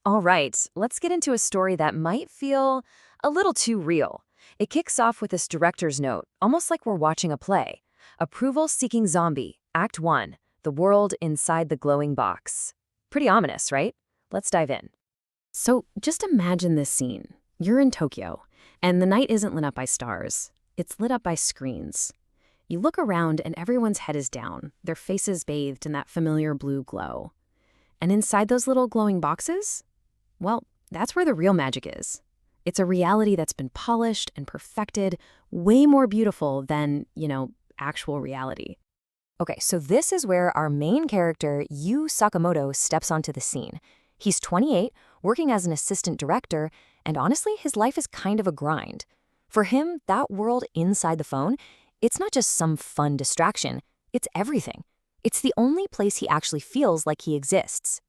All right, let's get into a story that might feel a little too real. It kicks off with this director's note, almost like we're watching a play. Approval-seeking zombie, Act 1, the world inside the glowing box. Pretty ominous, right? Let's dive in. So just imagine this scene. You're in Tokyo, and the night isn't lit up by stars. It's lit up by screens. You look around and everyone's head is down, their faces bathed in that familiar blue glow. And inside those little glowing boxes? Well, that's where the real magic is. It's a reality that's been polished and perfected, way more beautiful than, actual reality. Okay, so this is where our main character, Yu Sakamoto, steps onto the scene. He's 28, working as an assistant director, and honestly, his life is kind of a grind. For him, that world inside the phone, it's not just some fun distraction, it's everything. It's the only place he actually feels like he exists.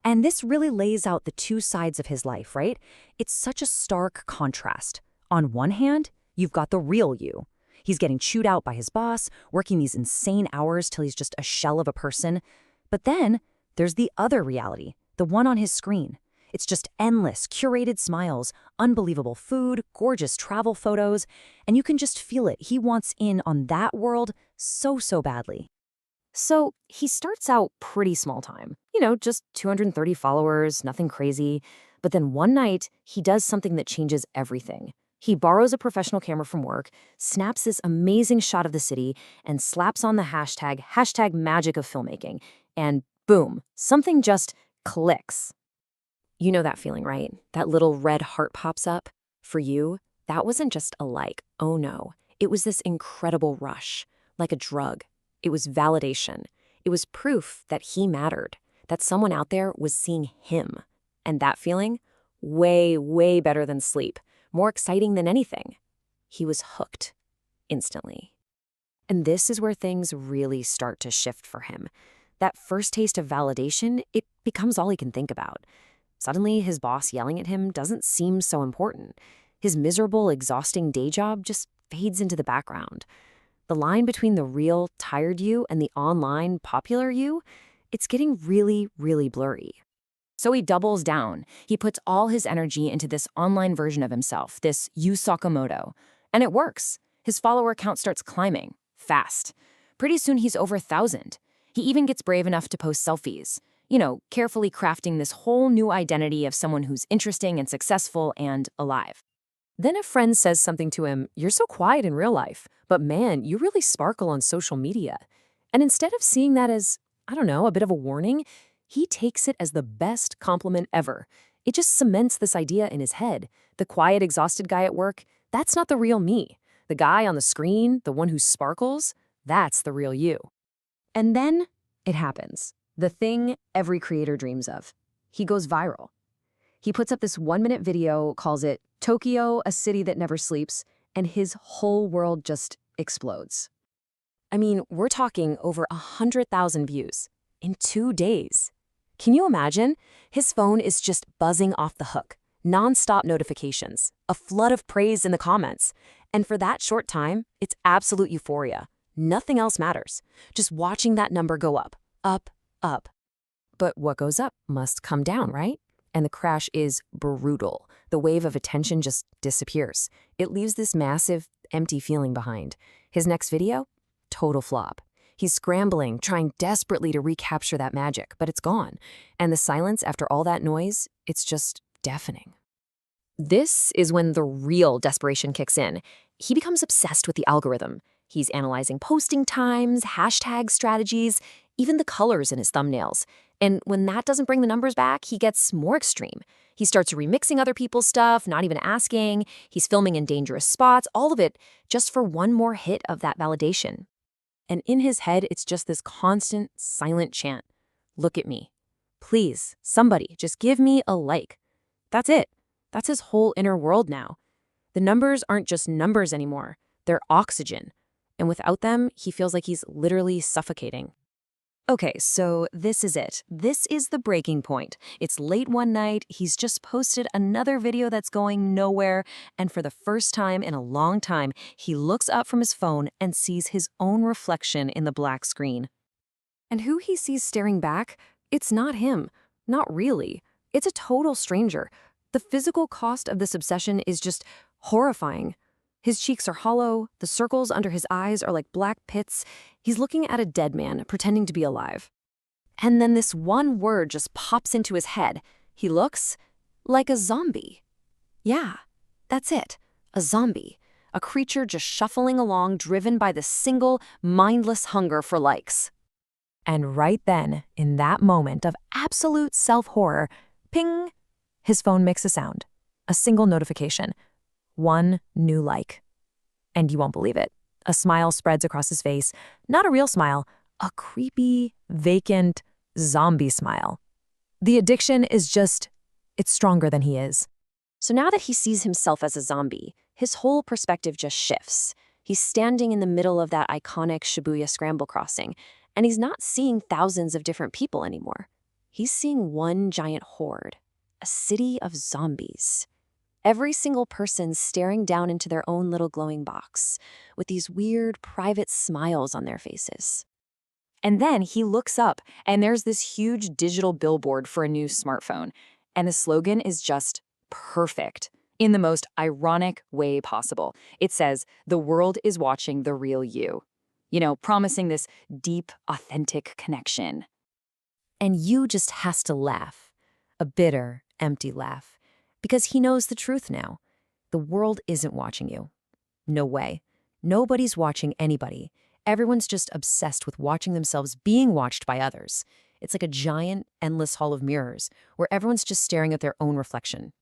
And this really lays out the two sides of his life, right? It's such a stark contrast. On one hand, you've got the real you. He's getting chewed out by his boss, working these insane hours till he's just a shell of a person. But then there's the other reality, the one on his screen. It's just endless, curated smiles, unbelievable food, gorgeous travel photos, and you can just feel it. He wants in on that world so badly. So he starts out pretty small time, just 230 followers, nothing crazy. But then one night, he does something that changes everything. He borrows a professional camera from work, snaps this amazing shot of the city, and slaps on the hashtag magic of filmmaking. And boom, something just clicks. You know that feeling, right? That little red heart pops up. For you, that wasn't just a like, oh no. It was this incredible rush, like a drug. It was validation. It was proof that he mattered, that someone out there was seeing him. And that feeling, way better than sleep, more exciting than anything. He was hooked, instantly. And this is where things really start to shift for him. That first taste of validation, it becomes all he can think about. Suddenly, his boss yelling at him doesn't seem so important. His miserable, exhausting day job just fades into the background. The line between the real, tired you and the online, popular you, it's getting really blurry. So he doubles down. He puts all his energy into this online version of himself, this Yu Sakamoto. And it works. His follower count starts climbing, fast. Pretty soon he's over 1,000. He even gets brave enough to post selfies, carefully crafting this whole new identity of someone who's interesting and successful and alive. Then a friend says something to him, "You're so quiet in real life, but man, you really sparkle on social media." And instead of seeing that as, a bit of a warning, he takes it as the best compliment ever. It just cements this idea in his head. The quiet, exhausted guy at work, that's not the real me. The guy on the screen, the one who sparkles, that's the real you. And then it happens. The thing every creator dreams of. He goes viral. He puts up this 1-minute video, calls it Tokyo, a city that never sleeps, and his whole world just explodes. I mean, we're talking over 100,000 views in 2 days. Can you imagine? His phone is just buzzing off the hook, non-stop notifications, a flood of praise in the comments. And for that short time, it's absolute euphoria. Nothing else matters. Just watching that number go up. But what goes up must come down, right? And the crash is brutal. The wave of attention just disappears. It leaves this massive, empty feeling behind. His next video? Total flop. He's scrambling, trying desperately to recapture that magic, but it's gone. And the silence after all that noise, it's just deafening. This is when the real desperation kicks in. He becomes obsessed with the algorithm. He's analyzing posting times, hashtag strategies, even the colors in his thumbnails. And when that doesn't bring the numbers back, he gets more extreme. He starts remixing other people's stuff, not even asking. He's filming in dangerous spots, all of it just for one more hit of that validation. And in his head, it's just this constant, silent chant. Look at me. Please, somebody, just give me a like. That's it. That's his whole inner world now. The numbers aren't just numbers anymore. They're oxygen. And without them, he feels like he's literally suffocating. Okay, so this is it. This is the breaking point. It's late one night, he's just posted another video that's going nowhere, and for the first time in a long time, he looks up from his phone and sees his own reflection in the black screen. And who he sees staring back, it's not him. Not really. It's a total stranger. The physical cost of this obsession is just horrifying. His cheeks are hollow, the circles under his eyes are like black pits. He's looking at a dead man, pretending to be alive. And then this one word just pops into his head. He looks like a zombie. Yeah, that's it. A zombie. A creature just shuffling along, driven by the single, mindless hunger for likes. And right then, in that moment of absolute self-horror, ping, his phone makes a sound. A single notification. One new like. And you won't believe it. A smile spreads across his face. Not a real smile, a creepy, vacant, zombie smile. The addiction is just, it's stronger than he is. So now that he sees himself as a zombie, his whole perspective just shifts. He's standing in the middle of that iconic Shibuya Scramble crossing, and he's not seeing thousands of different people anymore. He's seeing one giant horde, a city of zombies. Every single person staring down into their own little glowing box, with these weird, private smiles on their faces. And then he looks up, and there's this huge digital billboard for a new smartphone, and the slogan is just perfect, in the most ironic way possible. It says, "The world is watching the real you." You know, promising this deep, authentic connection. And you just has to laugh. A bitter, empty laugh. Because he knows the truth now. The world isn't watching you. No way. Nobody's watching anybody. Everyone's just obsessed with watching themselves being watched by others. It's like a giant, endless hall of mirrors, where everyone's just staring at their own reflection.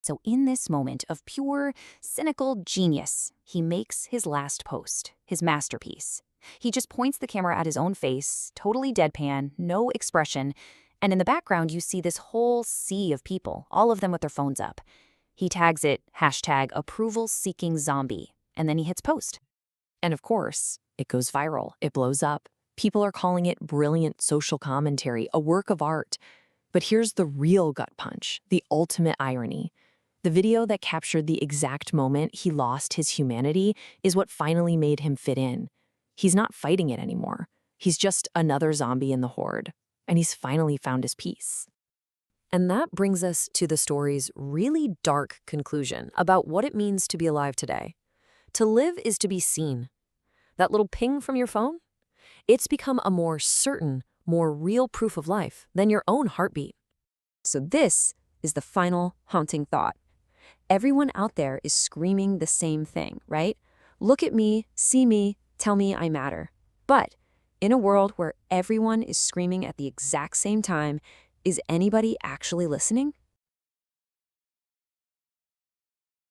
So in this moment of pure, cynical genius, he makes his last post, his masterpiece. He just points the camera at his own face, totally deadpan, no expression, and in the background you see this whole sea of people, all of them with their phones up. He tags it #approval-seeking zombie, and then he hits post. And of course, it goes viral, it blows up. People are calling it brilliant social commentary, a work of art. But here's the real gut punch, the ultimate irony. The video that captured the exact moment he lost his humanity is what finally made him fit in. He's not fighting it anymore. He's just another zombie in the horde. And he's finally found his peace. And that brings us to the story's really dark conclusion about what it means to be alive today. To live is to be seen. That little ping from your phone? It's become a more certain, more real proof of life than your own heartbeat. So this is the final haunting thought. Everyone out there is screaming the same thing, right? Look at me, see me, tell me I matter. But in a world where everyone is screaming at the exact same time, is anybody actually listening?